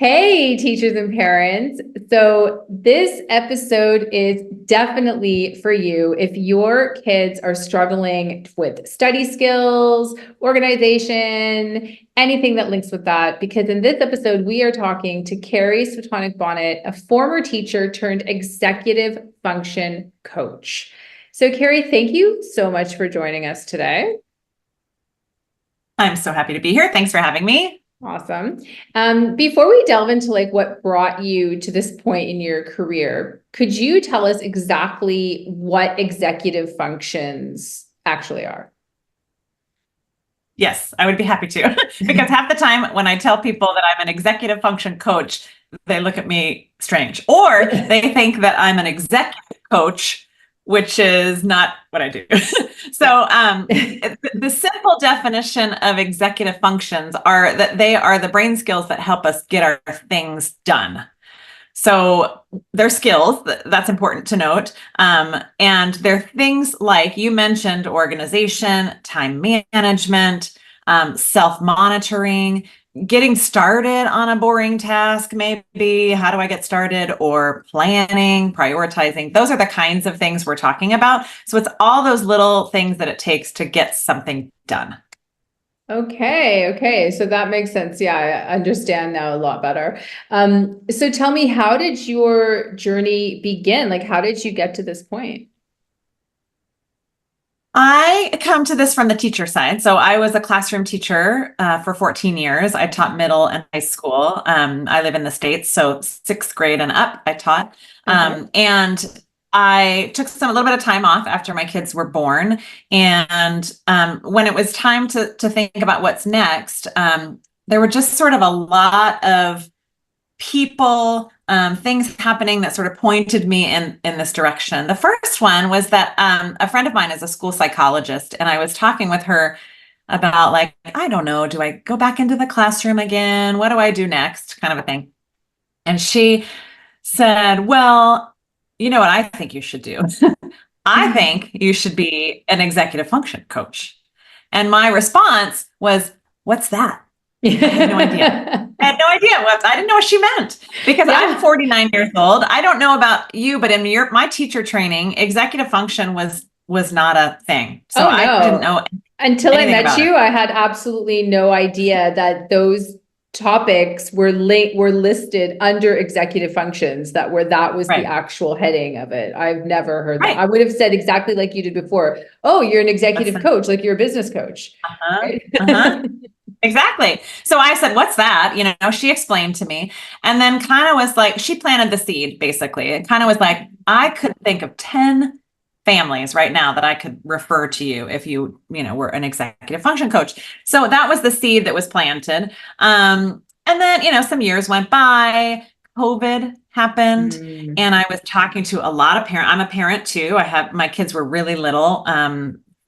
Hey, teachers and parents. So, this episode is definitely for you if your kids are struggling with study skills, organization, anything that links with that. Because in this episode, we are talking to Carrie Bonnett, a former teacher turned executive function coach. So, Carrie, thank you so much for joining us today. I'm so happy to be here. Thanks for having me. Awesome. Before we delve into like what brought you to this point in your career, could you tell us exactly what executive functions actually are? Yes, I would be happy to. Because half the time when I tell people that I'm an executive function coach, they look at me strange, or they think that I'm an executive coach, which is not what I do. So the simple definition of executive functions are that they are the brain skills that help us get our things done. So they're skills, that's important to note. And they're things like you mentioned: organization, time management, self-monitoring, getting started on a boring task, maybe how do I get started, or planning, prioritizing. Those are the kinds of things we're talking about. So it's all those little things that it takes to get something done. Okay. So that makes sense. Yeah, I understand now a lot better. So tell me, how did your journey begin? Like, how did you get to this point? I come to this from the teacher side. So I was a classroom teacher for 14 years. I taught middle and high school. I live in the States, so sixth grade and up, I taught. And I took a little bit of time off after my kids were born. And when it was time to think about what's next, there were just sort of a lot of people, things happening that sort of pointed me in this direction. The first one was that a friend of mine is a school psychologist, and I was talking with her about, like, I don't know, do I go back into the classroom again? What do I do next? Kind of a thing. And she said, well, you know what I think you should do? I think you should be an executive function coach. And my response was, what's that? I had no idea. I had no idea what I didn't know what she meant, because I'm 49 years old. I don't know about you, but in my teacher training, executive function was not a thing. So I didn't know until I met you. I had absolutely no idea that those topics were listed under executive functions, that was the actual heading of it. I've never heard that. I would have said exactly like you did before. Oh, you're an executive coach, like you're a business coach. Exactly. So I said, what's that? You know, she explained to me, and then kind of was like, she planted the seed, basically. It kind of was like, I could think of 10 families right now that I could refer to you if you were an executive function coach. So that was the seed that was planted. And then, some years went by, COVID happened, and I was talking to a lot of parents. I'm a parent too. My kids were really little,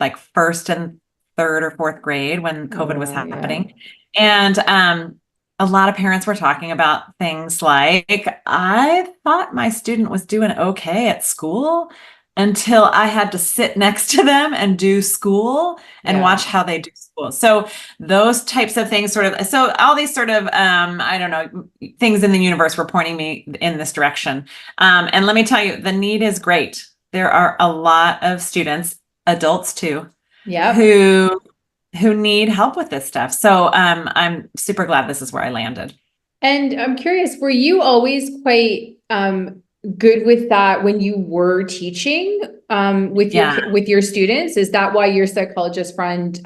like first and third or fourth grade when COVID was happening. And a lot of parents were talking about things like, I thought my student was doing okay at school until I had to sit next to them and do school and watch how they do school. So those types of things so all these sort of, I don't know, things in the universe were pointing me in this direction. And let me tell you, the need is great. There are a lot of students, adults too, who need help with this stuff. So I'm super glad this is where I landed. And I'm curious, were you always quite good with that when you were teaching with your students? Is that why your psychologist friend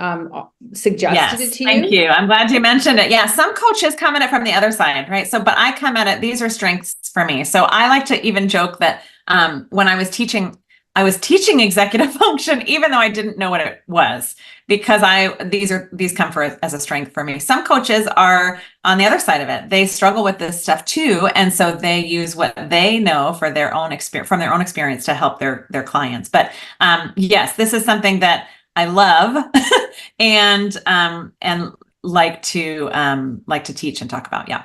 suggested it to you? Thank you. I'm glad you mentioned it. Yeah, some coaches come at it from the other side, right? So, but I come at it, these are strengths for me. So I like to even joke that when I was teaching executive function, even though I didn't know what it was, because these come as a strength for me. Some coaches are on the other side of it. They struggle with this stuff too. And so they use what they know from their own experience to help their clients. But yes, this is something that I love and like to teach and talk about. Yeah.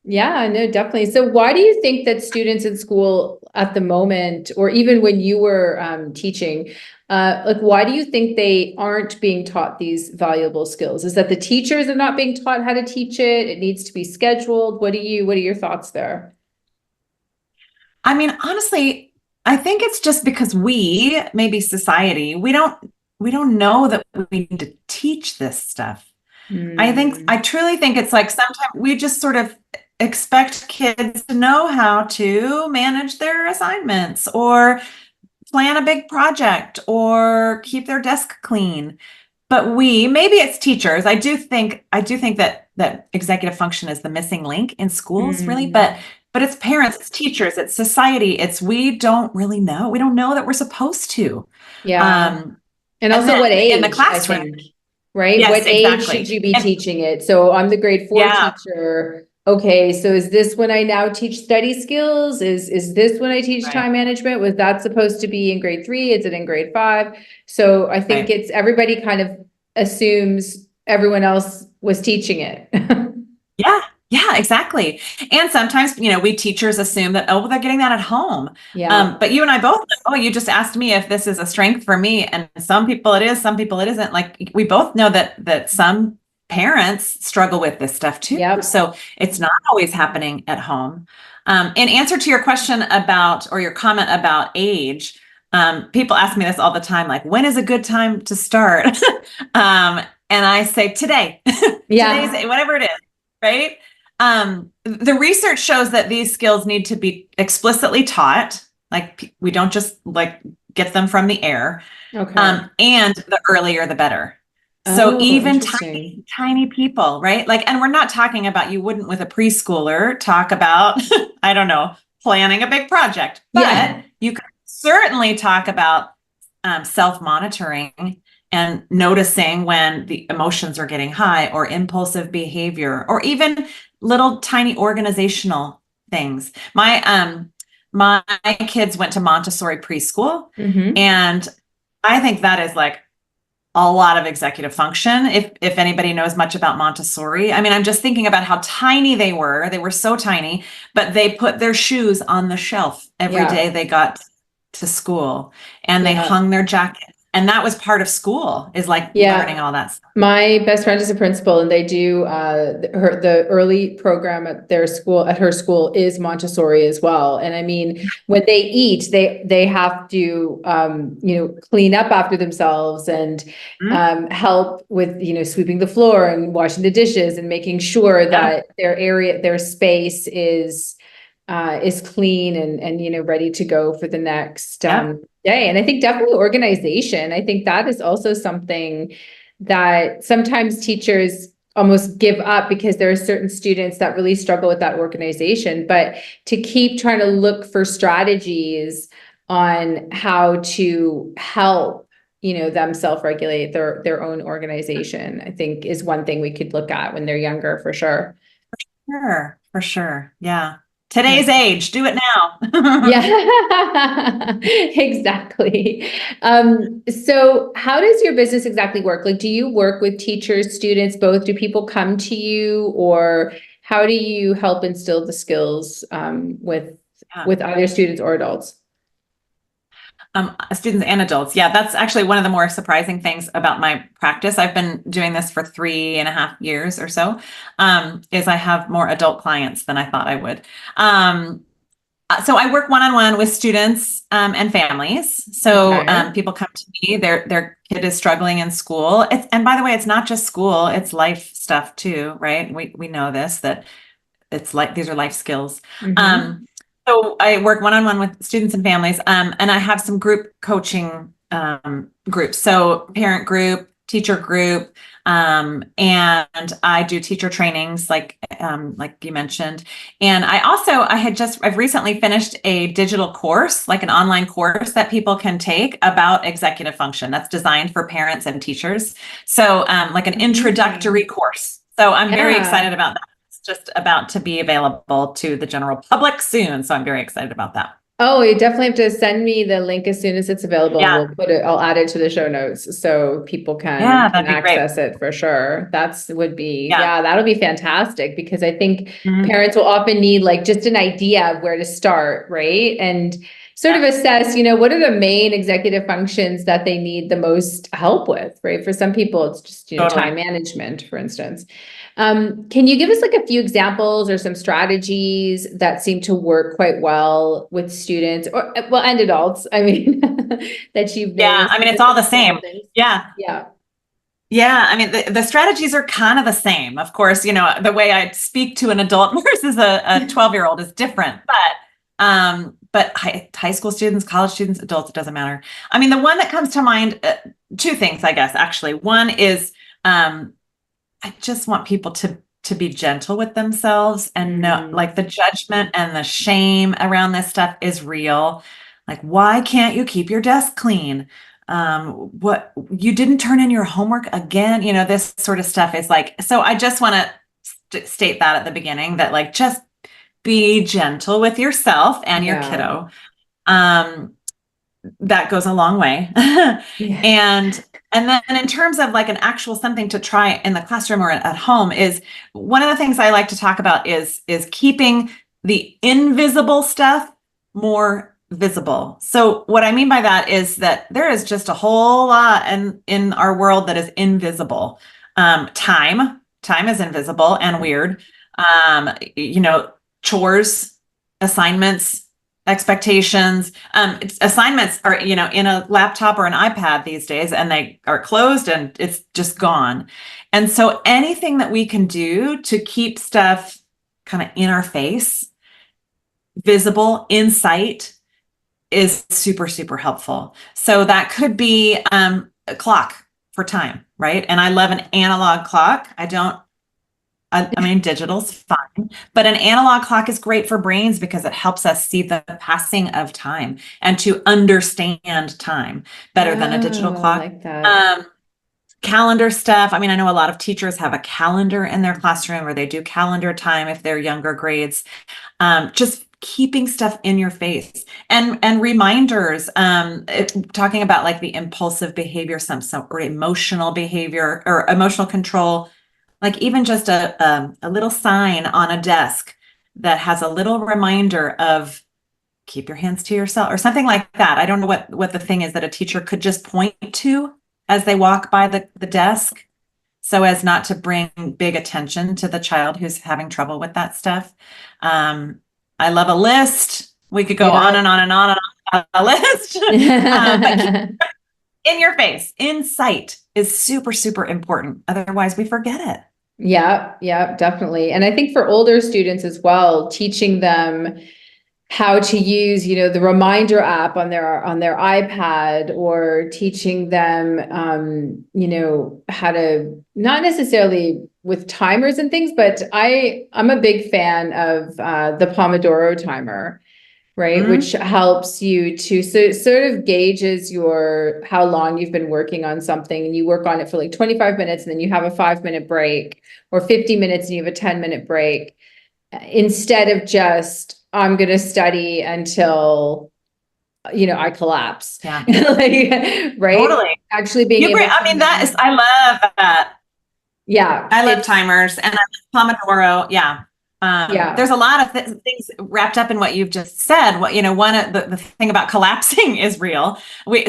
Yeah, no, definitely. So why do you think that students in school at the moment, or even when you were teaching, like why do you think they aren't being taught these valuable skills? Is that the teachers are not being taught how to teach it? It needs to be scheduled. What are your thoughts there? I mean, honestly, I think it's just because maybe society, we don't know that we need to teach this stuff. I Hmm. truly think it's like sometimes we just sort of expect kids to know how to manage their assignments or plan a big project or keep their desk clean. But maybe it's teachers. I do think that executive function is the missing link in schools, really. But Hmm. it's parents, it's teachers, it's society. We don't really know. We don't know that we're supposed to. Yeah. Um, And and also then what in the age, I classroom, think, right? yes, What age should exactly. you be And teaching it? So I'm the grade four yeah, teacher. Okay, so is this when I now teach study skills? Is this when I teach right, time management? Was that supposed to be in grade three? Is it in grade five? So I think right. it's everybody kind of assumes everyone else was teaching it. Yeah, yeah, exactly. And sometimes, we teachers assume that, oh, well, they're getting that at home. Yeah, But you and I both know, oh, you just asked me if this is a strength for me. And some people it is, some people it isn't. Like we both know that some parents struggle with this stuff too. yep. So it's not always happening at home. In answer to your question or your comment about age, people ask me this all the time, like, when is a good time to start? And I say today, today's Yeah, whatever it is, right? The research shows that these skills need to be explicitly taught. Like we don't just like get them from the air. okay. And the earlier the better. So Oh, even interesting. tiny people, right? Like, and we're not talking about, you wouldn't with a preschooler talk about, I don't know, planning a big project, but Yeah, you can certainly talk about self-monitoring and noticing when the emotions are getting high or impulsive behavior or even little tiny organizational things. My kids went to Montessori preschool, hmm. and I think that is like a lot of executive function. If anybody knows much about Montessori, I mean, I'm just thinking about how tiny they were. They were so tiny, but they put their shoes on the shelf every Yeah, day they got to school, and they yeah, hung their jacket. And that was part of school, is like learning yeah. all that stuff. My best friend is a principal and they do the early program at their school, at her school, is Montessori as well. And I mean, when they eat, they have to clean up after themselves and Mhm. help with sweeping the floor and washing the dishes and making sure Yeah, that their space is clean and ready to go for the next yeah, day. And I think definitely organization. I think that is also something that sometimes teachers almost give up because there are certain students that really struggle with that organization. But to keep trying to look for strategies on how to help them self-regulate their own organization, I think is one thing we could look at when they're younger for sure. sure, for sure. Yeah. Today's age, do it now. Yeah, exactly. So how does your business exactly work? Like, do you work with teachers, students, both? Do people come to you, or how do you help instill the skills Yeah. with either students or adults? Students and adults. Yeah, that's actually one of the more surprising things about my practice. I've been doing this for 3.5 years or so. Is I have more adult clients than I thought I would. So I work one-on-one with students and families. So Okay. people come to me, their kid is struggling in school. And by the way, it's not just school; it's life stuff too, right? We know this, that it's like these are life skills. Mm-hmm. Um, so I work one-on-one with students and families, and I have some group coaching groups. So parent group, teacher group, and I do teacher trainings, like you mentioned. And I've recently finished a digital course, like an online course that people can take about executive function. That's designed for parents and teachers. So like an introductory Amazing. course. So I'm very Yeah. excited about that. Just about to be available to the general public soon. So I'm very excited about that. Oh, you definitely have to send me the link as soon as it's available and Yeah. I'll add it to the show notes so people Yeah, can that'd be great. access it for sure. Yeah. Yeah, that'll be fantastic because I think Mhm. parents will often need like just an idea of where to start, right? And sort of Yeah, assess, what are the main executive functions that they need the most help with, right? For some people, it's just, time totally. management, for instance. Can you give us like a few examples or some strategies that seem to work quite well with students or well and adults? I mean, that you've Yeah, noticed I mean, it's with all some the small same. things. Yeah. Yeah. Yeah, I mean, the strategies are kind of the same. Of course, the way I speak to an adult versus a 12-year-old is different, but high school students, college students, adults, it doesn't matter. I mean, the one that comes to mind, two things, I guess, actually. One is, um, I just want people to be gentle with themselves and know, Mm, like, the judgment and the shame around this stuff is real. Like, why can't you keep your desk clean? What, you didn't turn in your homework again? This sort of stuff is like, so I just want to state that at the beginning, that like, just be gentle with yourself and your yeah. kiddo. Um, that goes a long way. Yeah. and and then in terms of like an actual something to try in the classroom or at home, is one of the things I like to talk about is keeping the invisible stuff more visible. So what I mean by that is that there is just a whole lot in our world that is invisible. Time is invisible and weird. Chores, assignments, expectations. Assignments are, in a laptop or an iPad these days, and they are closed and it's just gone. And so anything that we can do to keep stuff kind of in our face, visible, in sight, is super, super helpful. So that could be a clock for time, right? And I love an analog clock. I mean, digital's fine, but an analog clock is great for brains because it helps us see the passing of time and to understand time better than a digital Oh, I clock. like that. Calendar stuff. I mean, I know a lot of teachers have a calendar in their classroom, or they do calendar time if they're younger grades. Just keeping stuff in your face, and reminders, talking about like the impulsive behavior, some or emotional behavior or emotional control, like even just a little sign on a desk that has a little reminder of keep your hands to yourself or something like that. I don't know what the thing is that a teacher could just point to as they walk by the desk, so as not to bring big attention to the child who's having trouble with that stuff. I love a list. We could go on Yeah. and on and on and on a list. But keep in your face, in sight is super, super important. Otherwise, we forget it. Yeah, yeah, definitely. And I think for older students as well, teaching them how to use, the reminder app on their iPad, or teaching them, how to not necessarily with timers and things, but I'm a big fan of the Pomodoro timer, right? Mm-hmm. Which helps you to sort of gauges how long you've been working on something, and you work on it for like 25 minutes and then you have a 5-minute break, or 50 minutes and you have a 10-minute break, instead of just I'm going to study until I collapse. Yeah, Like, right? totally. Actually being You bring, able I to mean, use, I love that. yeah, I love it's timers and I love Pomodoro. Yeah. yeah. There's a lot of things wrapped up in what you've just said. One of the thing about collapsing is real.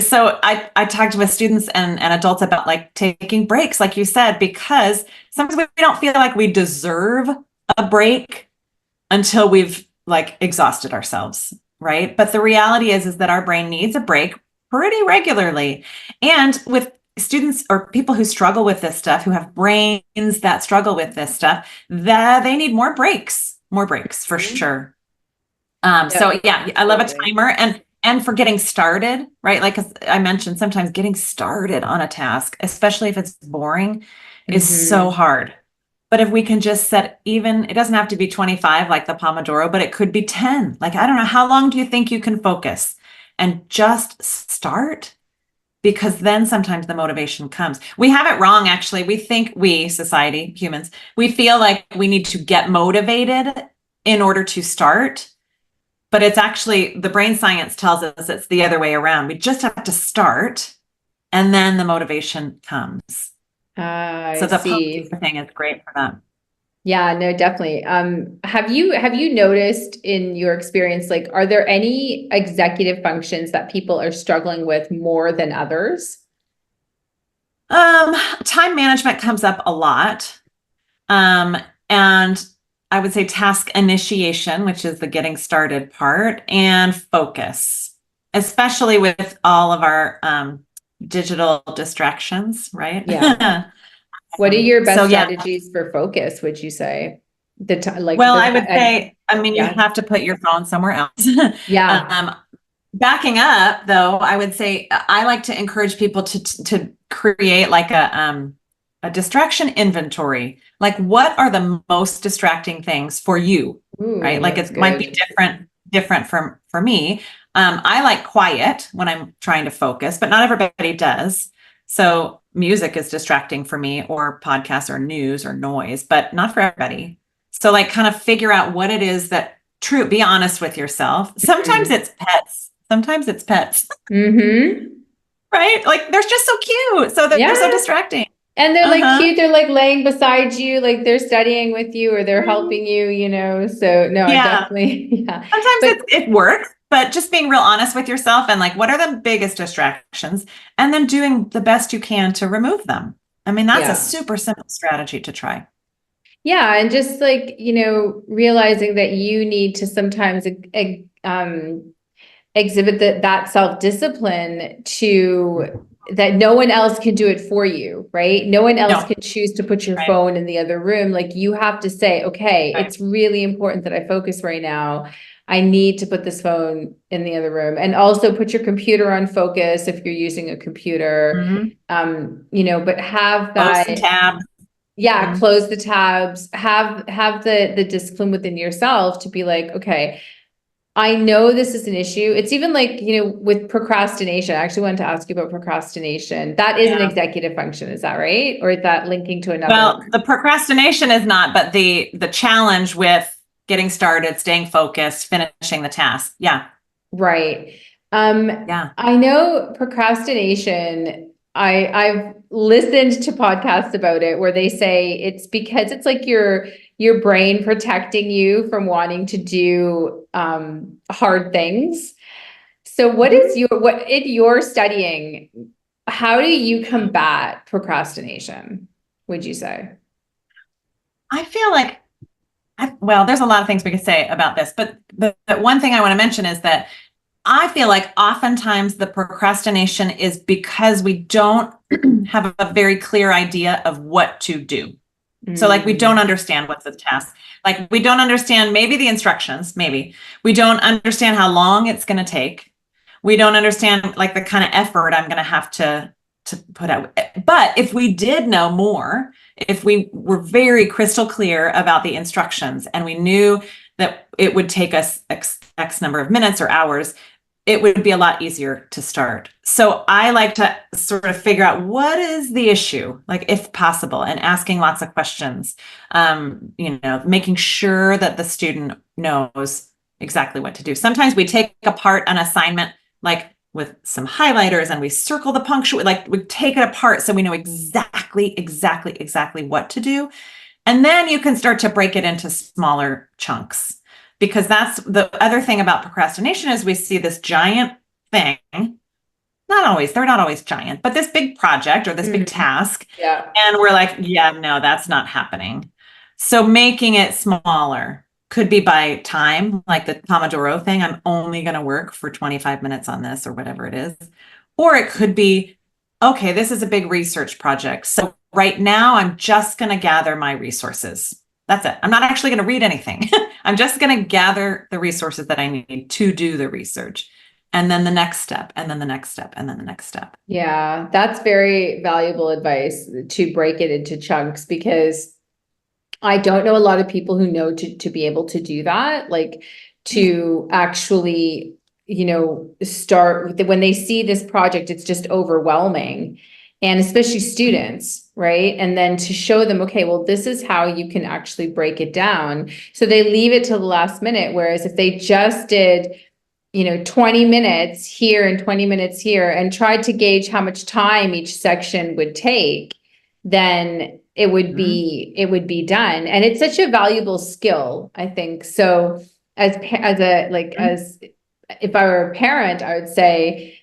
So I talked with students and adults about like taking breaks, like you said, because sometimes we don't feel like we deserve a break until we've like exhausted ourselves, right? But the reality is that our brain needs a break pretty regularly. And with students or people who struggle with this stuff, who have brains that struggle with this stuff, that they need more breaks for Mhm. sure. Yeah, So yeah, I love a absolutely. timer, and for getting started, right? Like I mentioned, sometimes getting started on a task, especially if it's boring, is so Hmm. hard. But if we can just set, even, it doesn't have to be 25 like the Pomodoro, but it could be 10. Like, I don't know, how long do you think you can focus? And just start, because then sometimes the motivation comes. We have it wrong, actually. Society, humans, we feel like we need to get motivated in order to start. but it's actually, the brain science tells us it's the other way around. We just have to start and then the motivation comes. So I the see. poster thing is great for that. Yeah, no, definitely. Have you noticed in your experience, like, are there any executive functions that people are struggling with more than others? Time management comes up a lot. And I would say task initiation, which is the getting started part, and focus, especially with all of our digital distractions, right? Yeah. What are your So best yeah, strategies for focus, would you say? well, I would say, I mean, you yeah, have to put your phone somewhere else. yeah. Um, Backing up though, I would say I like to encourage people to create like a distraction inventory. Like, what are the most distracting things for you? Right? Ooh, Like, that's it might be good. different for me. I like quiet when I'm trying to focus, but not everybody does. So music is distracting for me, or podcasts or news or noise, but not for everybody. So like, kind of figure out what it is that true, be honest with yourself. Sometimes Mm. it's pets. Sometimes it's pets, Mm-hmm. right? Like, they're just so cute. So they're so Yeah. distracting. And they're like Uh-huh. cute. They're like laying beside you, like they're studying with you or they're helping you, So no, I Yeah. definitely, yeah. Sometimes But it works, but just being real honest with yourself and like, what are the biggest distractions? And then doing the best you can to remove them. I mean, that's a yeah. super simple strategy to try. Yeah. And just like, realizing that you need to sometimes exhibit that self-discipline to that no one else can do it for you, right? No one else No, can choose to put your right, phone in the other room. Like you have to say, okay, right. it's really important that I focus right now. I need to put this phone in the other room and also put your computer on focus if you're using a computer. Mhm. But have Close the that, tab. yeah, Mhm. close the tabs, have the discipline within yourself to be like, okay, I know this is an issue. It's even like, with procrastination. I actually wanted to ask you about procrastination. That is an Yeah. executive function, is that right? Or is that linking to another Well, one? the procrastination is not, but the challenge with getting started, staying focused, finishing the task. Yeah. Right. Yeah. I know procrastination. I've listened to podcasts about it where they say it's because it's like your brain protecting you from wanting to do hard things. So Mhm. what in your studying, how do you combat procrastination, would you say? I feel like, well, there's a lot of things we could say about this, but the one thing I want to mention is that I feel like oftentimes the procrastination is because we don't have a very clear idea of what to do. So like, we don't Mm, understand what's the task. Like, we don't understand maybe the instructions, maybe. We don't understand how long it's going to take. We don't understand like the kind of effort I'm going to have to put out. But if we did know more, if we were very crystal clear about the instructions and we knew that it would take us X number of minutes or hours, it would be a lot easier to start. So I like to sort of figure out what is the issue, like, if possible, and asking lots of questions. Making sure that the student knows exactly what to do. Sometimes we take apart an assignment like with some highlighters and we circle the punctuation, like we take it apart so we know exactly what to do. And then you can start to break it into smaller chunks, because that's the other thing about procrastination is we see this giant thing. Not always, they're not always giant, but this big project or this big mhm. task. Yeah. And we're like, yeah, no, that's not happening. So making it smaller could be by time, like the Pomodoro thing. I'm only going to work for 25 minutes on this or whatever it is. Or it could be, okay, this is a big research project. So right now I'm just going to gather my resources. That's it. I'm not actually going to read anything. I'm just going to gather the resources that I need to do the research. And then the next step, and then the next step, and then the next step. Yeah, that's very valuable advice to break it into chunks because I don't know a lot of people who know to be able to do that, like to actually, start when they see this project, it's just overwhelming. and especially students, right? And then to show them, okay, well, this is how you can actually break it down. So they leave it till the last minute. Whereas if they just did, 20 minutes here and 20 minutes here and tried to gauge how much time each section would take, then it would be done. And it's such a valuable skill, I think. So as if I were a parent, I would say,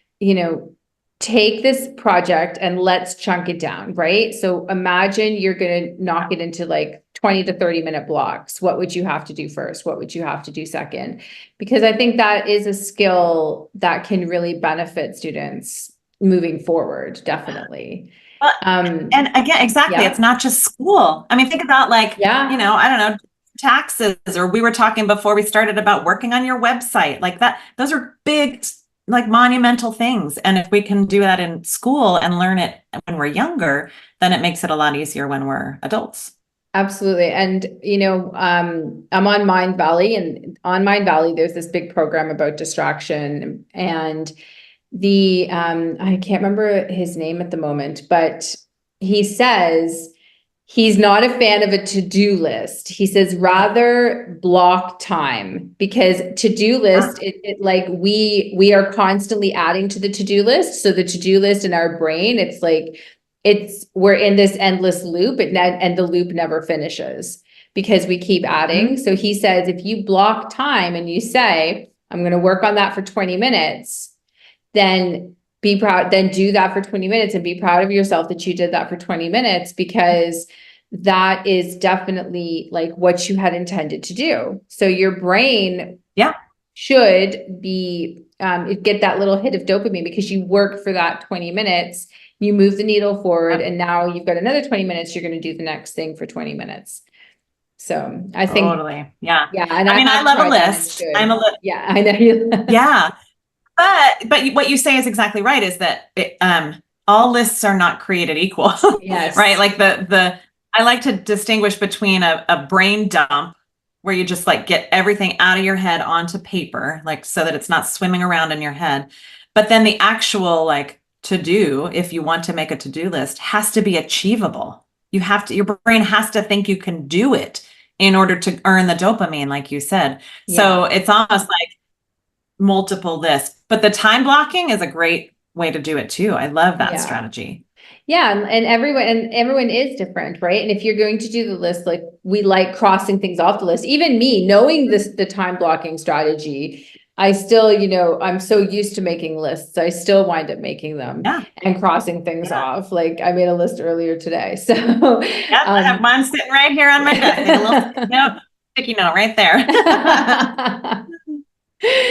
take this project and let's chunk it down, right? So imagine you're going to knock it into like 20 to 30 minute blocks. What would you have to do first? What would you have to do second? Because I think that is a skill that can really benefit students moving forward, definitely. Well, and again, exactly. Yeah. It's not just school. I mean, think about like, I don't know, taxes, or we were talking before we started about working on your website like that. Those are big, like monumental things. And if we can do that in school and learn it when we're younger, then it makes it a lot easier when we're adults. Absolutely. And, I'm on Mind Valley, and on Mind Valley, there's this big program about distraction, and I can't remember his name at the moment, but he says he's not a fan of a to-do list. He says rather block time, because to-do list, it like we are constantly adding to the to-do list. So the to-do list in our brain, it's like, we're in this endless loop, and the loop never finishes because we keep adding. So he says, if you block time and you say, I'm going to work on that for 20 minutes, then be proud, then do that for 20 minutes and be proud of yourself that you did that for 20 minutes, because that is definitely like what you had intended to do. So your brain should be, get that little hit of dopamine because you worked for that 20 minutes. You move the needle forward, and now you've got another 20 minutes. You're going to do the next thing for 20 minutes. So I think, yeah. And I mean, I love a list. I know you. Yeah. But what you say is exactly right, is that all lists are not created equal. Yes. Right. Like I like to distinguish between a brain dump, where you just like get everything out of your head onto paper, like so that it's not swimming around in your head. But then the actual like to do, if you want to make a to-do list, has to be achievable. Your brain has to think you can do it in order to earn the dopamine, like you said. So it's almost like multiple lists, but the time blocking is a great way to do it too. I love that strategy. Yeah. And everyone is different, right? And if you're going to do the list, like we like crossing things off the list, even me knowing the time blocking strategy, I still, I'm so used to making lists. I still wind up making them and crossing things off. Like I made a list earlier today. So I have mine sitting right here on my desk. A little sticky note right there.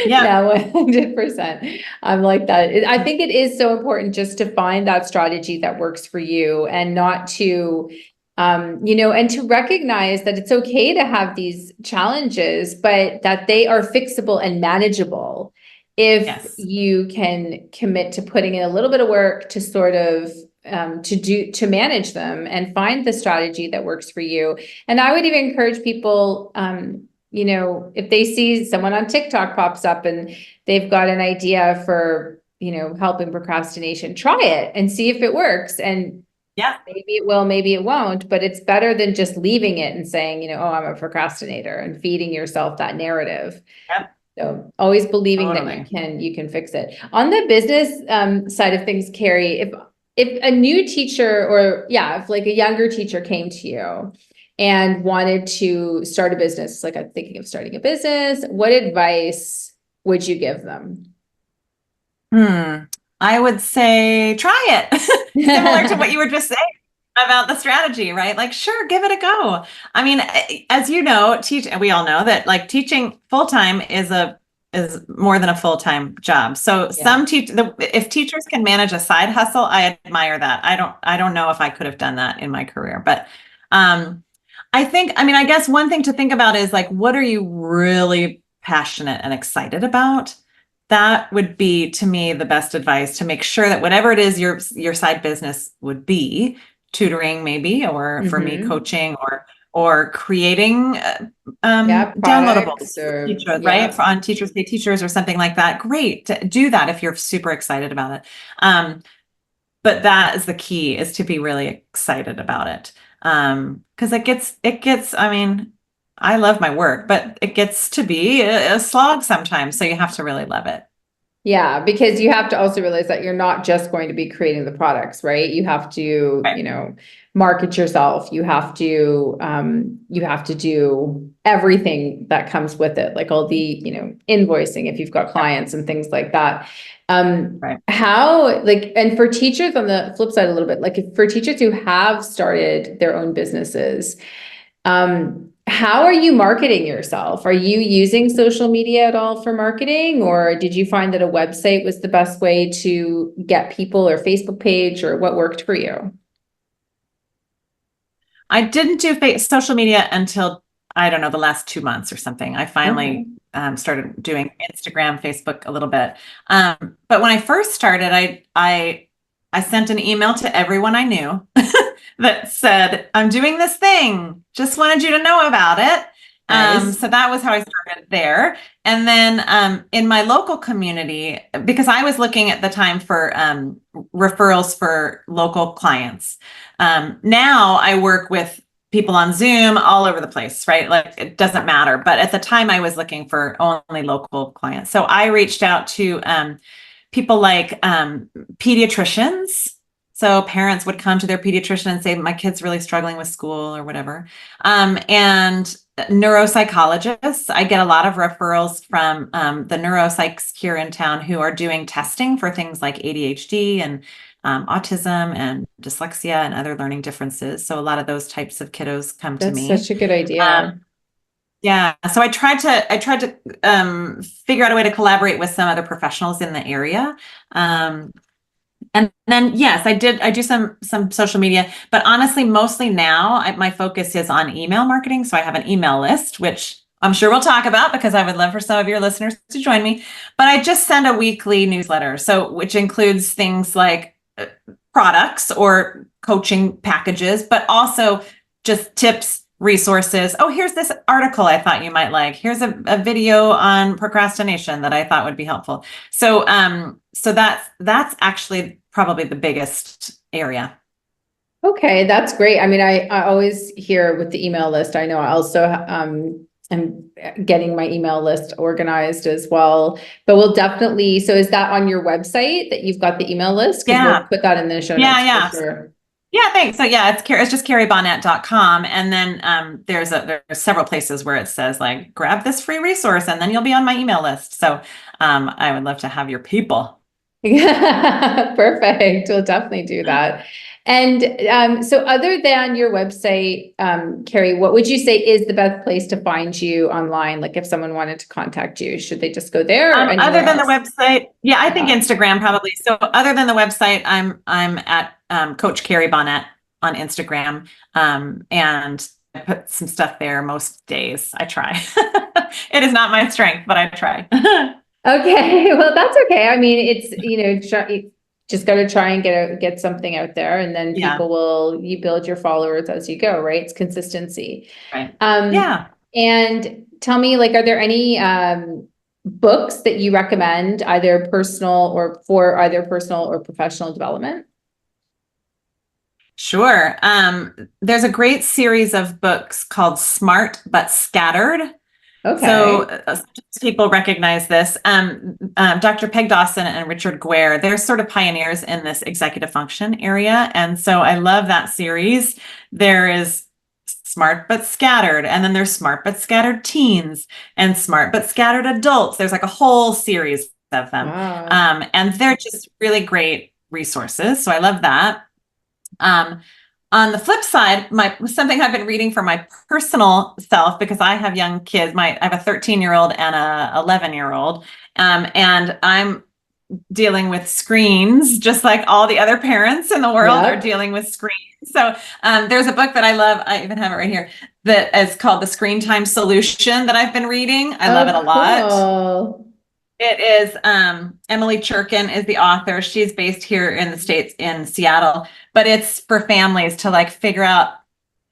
Yeah, 100%. I'm like that. I think it is so important just to find that strategy that works for you, and not to, and to recognize that it's okay to have these challenges, but that they are fixable and manageable if you can commit to putting in a little bit of work to sort of to manage them and find the strategy that works for you. And I would even encourage people, if they see someone on TikTok pops up and they've got an idea for, helping procrastination, try it and see if it works. And maybe it will, maybe it won't, but it's better than just leaving it and saying, oh, I'm a procrastinator, and feeding yourself that narrative. So always believing that you can fix it. On the business side of things, Carrie, if a new teacher if like a younger teacher came to you and wanted to start a business, like I'm thinking of starting a business, what advice would you give them? I would say, try it. Similar to what you were just saying about the strategy, right? Like, sure, give it a go. I mean, as you know, we all know that like teaching full-time is more than a full-time job. So if teachers can manage a side hustle, I admire that. I don't know if I could have done that in my career, but I guess one thing to think about is like, what are you really passionate and excited about? That would be, to me, the best advice, to make sure that whatever it is your side business would be, tutoring maybe, or for me, coaching or creating downloadables, right? On Teachers Pay Teachers or something like that. Great. Do that if you're super excited about it. but that is the key, is to be really excited about it. Because I mean, I love my work, but it gets to be a slog sometimes. So you have to really love it. Yeah, because you have to also realize that you're not just going to be creating the products, right? You have to, Right. market yourself. You have to do everything that comes with it, like all the, invoicing if you've got clients and things like that. Right. And for teachers on the flip side a little bit, like for teachers who have started their own businesses, how are you marketing yourself? Are you using social media at all for marketing, or did you find that a website was the best way to get people, or Facebook page, or what worked for you? I didn't do social media until, I don't know, the last 2 months or something. I finally started doing Instagram, Facebook a little bit. But when I first started, I sent an email to everyone I knew that said, I'm doing this thing. Just wanted you to know about it. Nice. So that was how I started there. And then in my local community, because I was looking at the time for referrals for local clients. Now I work with people on Zoom all over the place, right? Like it doesn't matter. But at the time I was looking for only local clients. So I reached out to people like pediatricians. So parents would come to their pediatrician and say, my kid's really struggling with school or whatever. And neuropsychologists. I get a lot of referrals from the neuropsychs here in town who are doing testing for things like ADHD and autism and dyslexia and other learning differences. So a lot of those types of kiddos come to me. That's such a good idea. Yeah. So I tried to figure out a way to collaborate with some other professionals in the area. And then, yes, I do some social media, but honestly, mostly now my focus is on email marketing. So I have an email list, which I'm sure we'll talk about because I would love for some of your listeners to join me. But I just send a weekly newsletter, which includes things like products or coaching packages, but also just tips, resources. Oh, here's this article I thought you might like. Here's a video on procrastination that I thought would be helpful. So that's actually probably the biggest area. Okay, that's great. I mean, I always hear with the email list. I know I also am getting my email list organized as well. But we'll definitely. So is that on your website that you've got the email list? Because we'll put that in the show notes. Yeah. For sure. Yeah, thanks. So yeah, it's just carriebonnett.com. And then there's several places where it says like, grab this free resource and then you'll be on my email list. So I would love to have your people. Perfect. We'll definitely do that. And so other than your website, Carrie, what would you say is the best place to find you online? Like if someone wanted to contact you, should they just go there? Or Other than else? the website, yeah, I think Instagram probably. So other than the website, I'm at Coach Carrie Bonnett on Instagram, and I put some stuff there most days. I try. It is not my strength, but I try. Okay, well, that's okay. I mean, it's, you just got to try and get something out there, and then you build your followers as you go, right? It's consistency. Right. And tell me, like, are there any books that you recommend, either personal or professional development? Sure. There's a great series of books called Smart but Scattered. Okay. So people recognize this. Dr. Peg Dawson and Richard Guare, they're sort of pioneers in this executive function area. And so I love that series. There is Smart but Scattered, and then there's Smart but Scattered Teens and Smart but Scattered Adults. There's like a whole series of them. Wow. And they're just really great resources. So I love that. On the flip side, something I've been reading for my personal self, because I have young kids. I have a 13-year-old and a 11-year-old, and I'm dealing with screens just like all the other parents in the world are dealing with screens. So there's a book that I love. I even have it right here that is called The Screen Time Solution that I've been reading. I love it a lot. Cool. It is Emily Churkin is the author. She's based here in the States in Seattle, but it's for families to like figure out,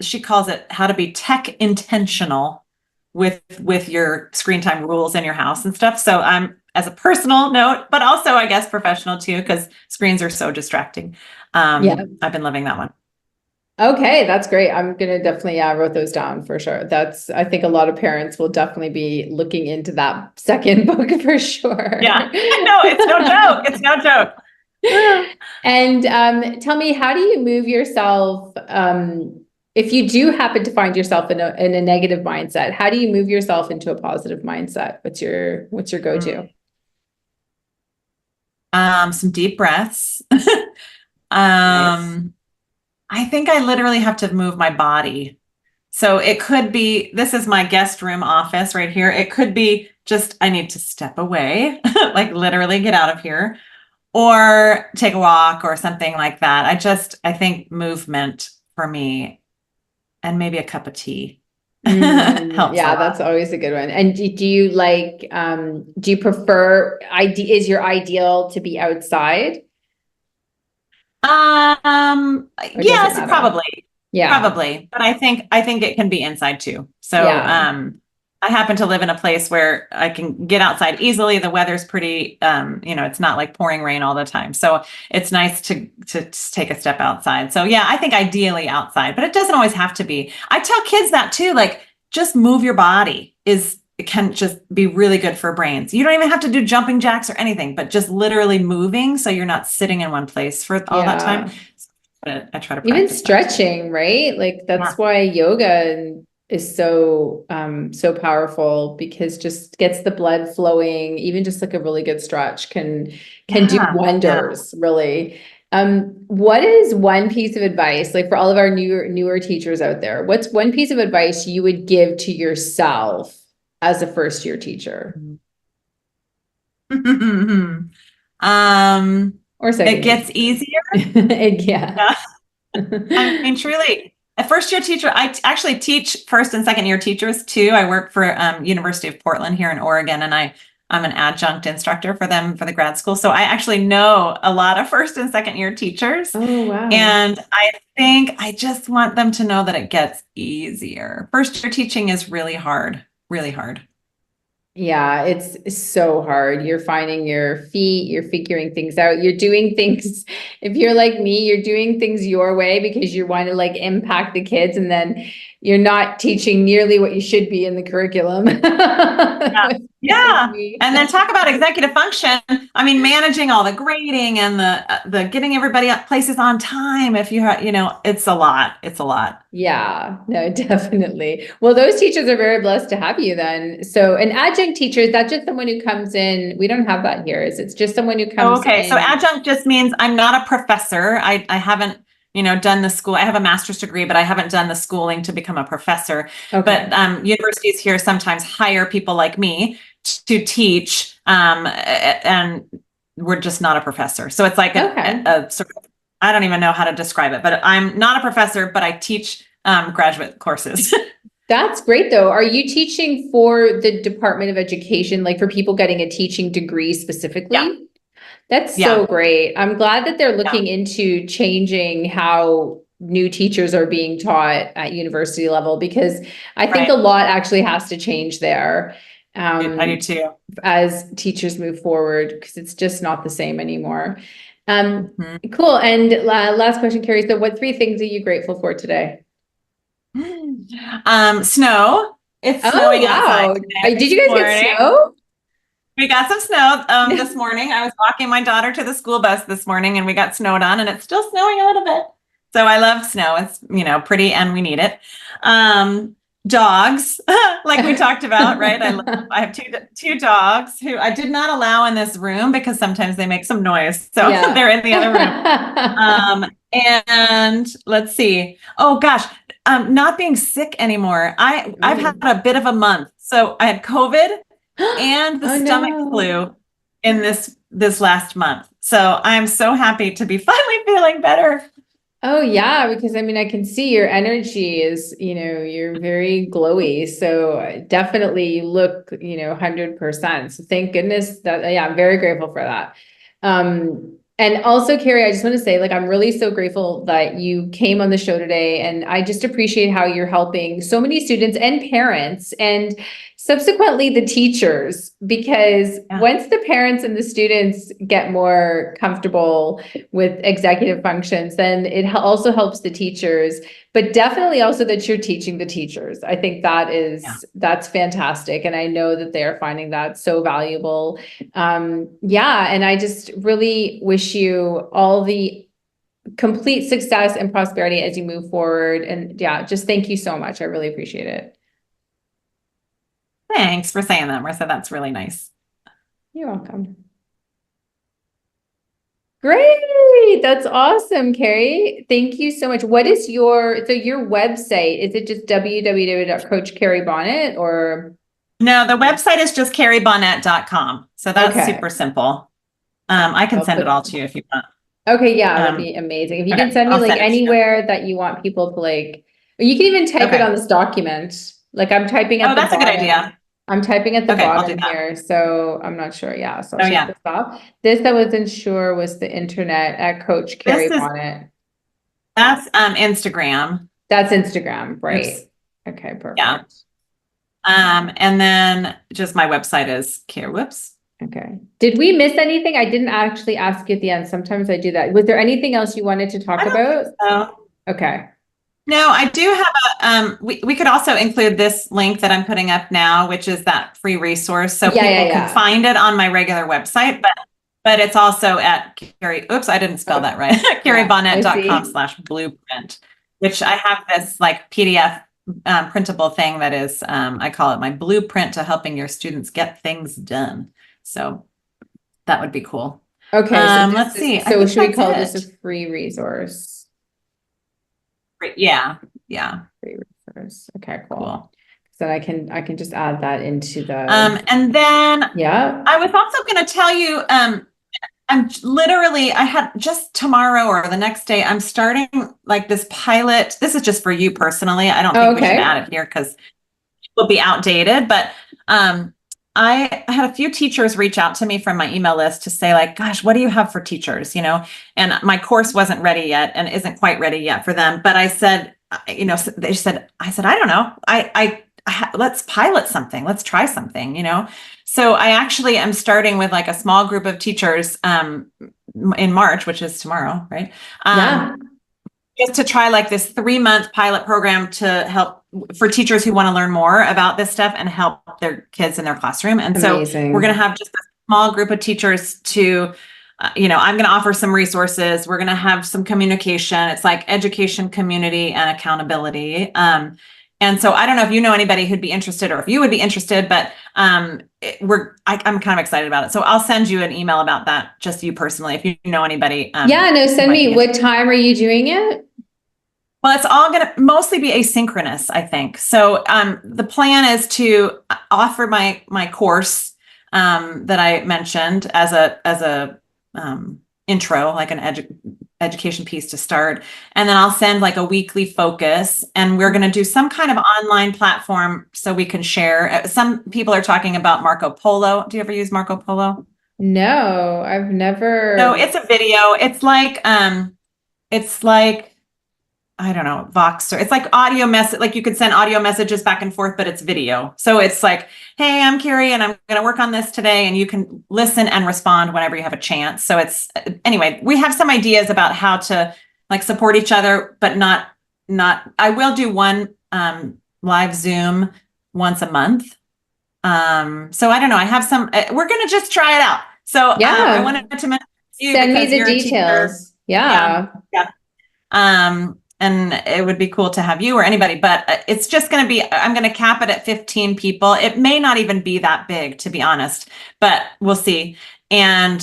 she calls it how to be tech intentional with your screen time rules in your house and stuff. So I'm, as a personal note, but also I guess professional too, because screens are so distracting. Yeah. I've been loving that one. Okay, that's great. I'm gonna definitely wrote those down for sure. I think a lot of parents will definitely be looking into that second book for sure. Yeah, no, it's no joke. It's no joke. And tell me, how do you move yourself if you do happen to find yourself in a negative mindset? How do you move yourself into a positive mindset? What's your go-to? Some deep breaths. Nice. I think I literally have to move my body. So it could be, this is my guest room office right here. It could be just, I need to step away, like literally get out of here, or take a walk or something like that. I think movement for me, and maybe a cup of tea helps a Yeah, lot. that's always a good one. And do you like, do you prefer, is your ideal to be outside or does it Yes, matter? probably, Yeah. probably, but I think it can be inside too. So, Yeah. I happen to live in a place where I can get outside easily. The weather's pretty, it's not like pouring rain all the time. So it's nice to take a step outside. So yeah, I think ideally outside, but it doesn't always have to be. I tell kids that too, like just move your body it can just be really good for brains. You don't even have to do jumping jacks or anything, but just literally moving so you're not sitting in one place for all that time. Yeah. But I try to Even practice that too. stretching, right? Like Yeah. that's why yoga is so powerful because just gets the blood flowing. Even just like a really good stretch can do Yeah. Yeah. wonders, really. What is one piece of advice, like for all of our newer teachers out there, what's one piece of advice you would give to yourself as a first year teacher um, or it second year gets teacher? easier. Yeah. Yeah. I mean, truly, a first year teacher, actually teach first and second year teachers too. I work for University of Portland here in Oregon, and I'm an adjunct instructor for them for the grad school. So I actually know a lot of first and second year teachers. Oh, wow. And I think I just want them to know that it gets easier. First year teaching is really hard, really hard. Yeah, it's so hard. You're finding your feet, you're figuring things out. You're doing things, if you're like me, you're doing things your way because you want to like impact the kids and then you're not teaching nearly what you should be in the curriculum. Yeah. Like Yeah. me. And then talk about executive function. I mean, managing all the grading and the getting everybody at places on time. If you have, it's a lot. It's a lot. Yeah, no, definitely. Well, those teachers are very blessed to have you then. So an adjunct teacher, is that just someone who comes in? We don't have that here. Is it's just someone who Oh, comes okay. So in? adjunct just means I'm not a professor. I haven't, done the school. I have a master's degree, but I haven't done the schooling to become a professor. Okay. But universities here sometimes hire people like me to teach, and we're just not a professor. So it's like Okay. a sort of, I don't even know how to describe it, but I'm not a professor, but I teach graduate courses. That's great though. Are you teaching for the Department of Education, like for people getting a teaching degree Yeah, specifically? That's so yeah, great. I'm glad that they're yeah. looking into changing how new teachers are being taught at university level because I think a Right. lot actually has to change there. I do Um, too. as teachers move forward because it's just not the same anymore. Mhm. Cool. And last question, Carrie. So what three things are you grateful for today? Snow. It's Oh, snowing outside wow. today Did this you guys get morning. snow? We got some snow this morning. I was walking my daughter to the school bus this morning and we got snowed on and it's still snowing a little bit. So I love snow. It's, pretty and we need it. Dogs, like we talked about, right? I have two dogs who I did not allow in this room because sometimes they make some noise. So Yeah. they're in the other room. And let's see. Oh gosh, not being sick anymore. I've had Oh. a bit of a month. So I had COVID and the Oh stomach no. flu in this last month. So I'm so happy to be finally feeling better. Oh yeah, because I mean I can see your energy is, you're very glowy. So definitely you look, 100%. So thank goodness that yeah, I'm very grateful for that. And also, Carrie, I just want to say, like, I'm really so grateful that you came on the show today. And I just appreciate how you're helping so many students and parents and subsequently the teachers, because Yeah. once the parents and the students get more comfortable with executive functions, then it also helps the teachers, but definitely also that you're teaching the teachers. I think that's fantastic. And I know that they are finding that so valuable. Yeah, and I just really wish you all the complete success and prosperity as you move forward. And yeah, just thank you so much. I really appreciate it. Thanks for saying that, Marissa. That's really nice. You're welcome. Great. That's awesome, Carrie. Thank you so much. What is your website? Is it just www.coachcarriebonnett or? No, the website is just carriebonnett.com. So that's Okay. super simple. I can I'll send it put- all to you if you want. Okay, yeah, that'd be amazing. If you Okay, can send me I'll like send it to you. anywhere that you want people to like, or you can even type it Okay. on this document. Like I'm typing at Oh, the that's a good bottom. idea. I'm typing at the Okay, I'll do bottom that. here, so I'm not sure. Yeah, so I'll Oh, take yeah. this off. This I wasn't sure was the internet at Coach Carrie This is Bonnett. That's Instagram. That's Instagram, right? Oops. Okay, perfect. Yeah. And then just my website is whoops. Okay. Did we miss anything? I didn't actually ask you at the end. Sometimes I do that. Was there anything else you wanted to talk about? So, Okay. no, I do have we could also include this link that I'm putting up now, which is that free resource. So Yeah, people yeah. can find it on my regular website, but it's also at oops, I didn't spell that right. carriebonnett.com/blueprint, which I have this like PDF printable thing that is, I call it my blueprint to helping your students get things done. So that would be cool. Okay. So let's see. So should we call this this a free resource? Yeah. Free resource. Okay, cool. So I can just add that into the and then yeah. I was also going to tell you, I had just tomorrow or the next day, I'm starting like this pilot. This is just for you personally. I don't think we should add it here because it will be outdated, but I had a few teachers reach out to me from my email list to say like, gosh, what do you have for teachers? And my course wasn't ready yet and isn't quite ready yet for them. But I said, I said, I don't know. Let's pilot something. Let's try something, So I actually am starting with like a small group of teachers in March, which is tomorrow, right? Just to try like this 3-month pilot program to help for teachers who want to learn more about this stuff and help their kids in their classroom. And Amazing. So we're going to have just a small group of teachers to, I'm going to offer some resources. We're going to have some communication. It's like education, community, and accountability. And so I don't know if you know anybody who'd be interested or if you would be interested, but I'm kind of excited about it. So I'll send you an email about that, just you personally, if you know anybody. Send me. What time are you doing it? Well, it's all going to mostly be asynchronous, I think. So the plan is to offer my course that I mentioned as a intro, like an education piece to start. And then I'll send like a weekly focus, and we're going to do some kind of online platform so we can share. Some people are talking about Marco Polo. Do you ever use Marco Polo? No, I've never. No, it's a video. It's like, I don't know, Voxer. It's like audio message, like you could send audio messages back and forth, but it's video. So it's like, hey, I'm Carrie and I'm going to work on this today. And you can listen and respond whenever you have a chance. So anyway, we have some ideas about how to like support each other, but not, I will do one live Zoom once a month. So I don't know. I have some, we're going to just try it out. So I wanted to mention you. Send me the details. Yeah. And it would be cool to have you or anybody, but it's just going to be, I'm going to cap it at 15 people. It may not even be that big, to be honest, but we'll see. And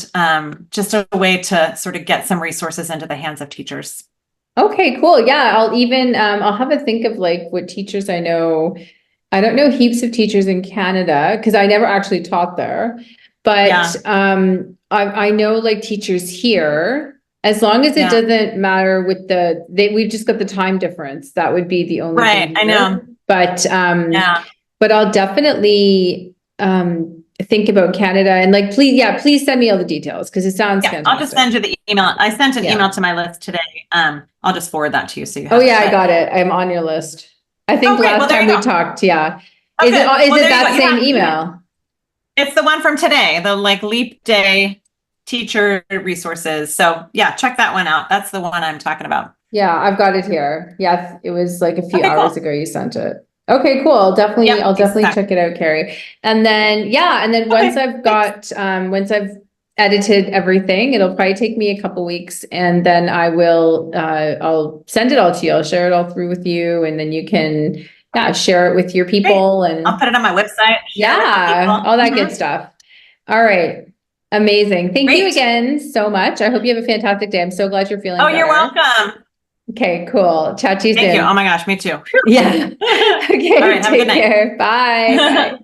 just a way to sort of get some resources into the hands of teachers. Okay, cool. Yeah, I'll have a think of like what teachers I know. I don't know heaps of teachers in Canada because I never actually taught there, but I know like teachers here. As long as it doesn't matter with we've just got the time difference. That would be the only thing. I know. But I'll definitely think about Canada and like, please send me all the details because it sounds Yeah, fantastic. I'll just send you the email. I sent an Yeah. email to my list today. I'll just forward that to you so you Oh have yeah, it. I got it. I'm on your list. I think great. Well, last there time you we go. talked, yeah. Okay. Is it Well, there you that go. same Yeah. email? It's the one from today, the like Leap Day teacher resources. So yeah, check that one out. That's the one I'm talking about. Yeah, I've got it here. Yeah, it was like a few Okay, hours cool. ago you sent it. Okay, cool. I'll definitely Exactly. check it out, Carrie. And then once I've got once I've edited everything, it'll probably take me a couple weeks and then I'll send it all to you. I'll share it all through with you and then you can share it with your people and I'll put it on my website. all that good stuff. All right. Amazing. Thank you again so much. I hope you have a fantastic day. I'm so glad you're feeling better. You're welcome. Okay, cool. Chat to you soon. Thank you. Oh my gosh, me too. Yeah. Okay, All right, have a good take night. care. Bye. Bye.